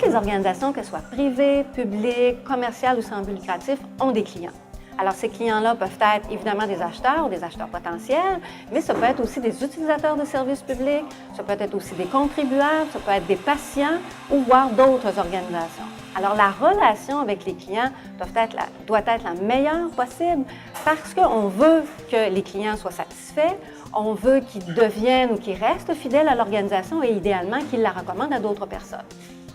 Toutes les organisations, qu'elles soient privées, publiques, commerciales ou sans but lucratif, ont des clients. Alors, ces clients-là peuvent être évidemment des acheteurs ou des acheteurs potentiels, mais ça peut être aussi des utilisateurs de services publics, ça peut être aussi des contribuables, ça peut être des patients ou voire d'autres organisations. Alors, la relation avec les clients doit être la meilleure possible parce qu'on veut que les clients soient satisfaits, on veut qu'ils deviennent ou qu'ils restent fidèles à l'organisation et idéalement qu'ils la recommandent à d'autres personnes.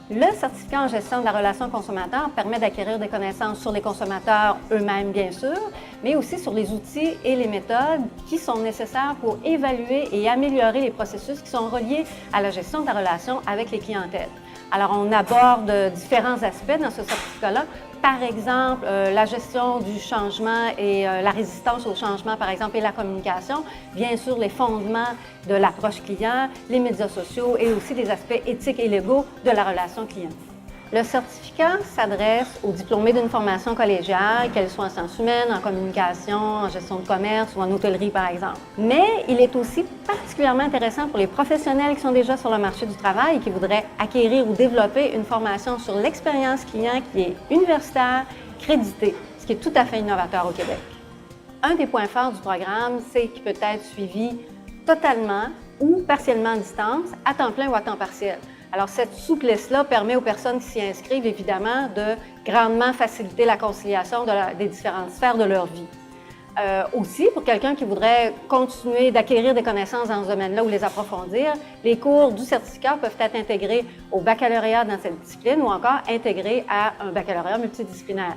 Le certificat en gestion de la relation consommateur permet d'acquérir des connaissances sur les consommateurs eux-mêmes, bien sûr, mais aussi sur les outils et les méthodes qui sont nécessaires pour évaluer et améliorer les processus qui sont reliés à la gestion de la relation avec les clientèles. Alors, on aborde différents aspects dans ce certificat-là. Par exemple, la gestion du changement et la résistance au changement, par exemple, et la communication. Bien sûr, les fondements de l'approche client, les médias sociaux et aussi des aspects éthiques et légaux de la relation client. Le certificat s'adresse aux diplômés d'une formation collégiale, qu'elle soit en sciences humaines, en communication, en gestion de commerce ou en hôtellerie, par exemple. Mais il est aussi particulièrement intéressant pour les professionnels qui sont déjà sur le marché du travail et qui voudraient acquérir ou développer une formation sur l'expérience client qui est universitaire, créditée, ce qui est tout à fait innovateur au Québec. Un des points forts du programme, c'est qu'il peut être suivi totalement ou partiellement à distance, à temps plein ou à temps partiel. Alors, cette souplesse-là permet aux personnes qui s'y inscrivent, évidemment, de grandement faciliter la conciliation des différentes sphères de leur vie. Aussi, pour quelqu'un qui voudrait continuer d'acquérir des connaissances dans ce domaine-là ou les approfondir, les cours du certificat peuvent être intégrés au baccalauréat dans cette discipline ou encore intégrés à un baccalauréat multidisciplinaire.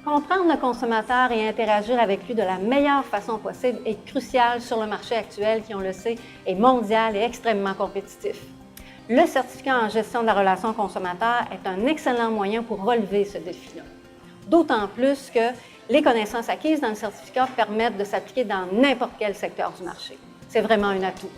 Comprendre le consommateur et interagir avec lui de la meilleure façon possible est crucial sur le marché actuel qui, on le sait, est mondial et extrêmement compétitif. Le certificat en gestion de la relation consommateur est un excellent moyen pour relever ce défi-là. D'autant plus que les connaissances acquises dans le certificat permettent de s'appliquer dans n'importe quel secteur du marché. C'est vraiment un atout.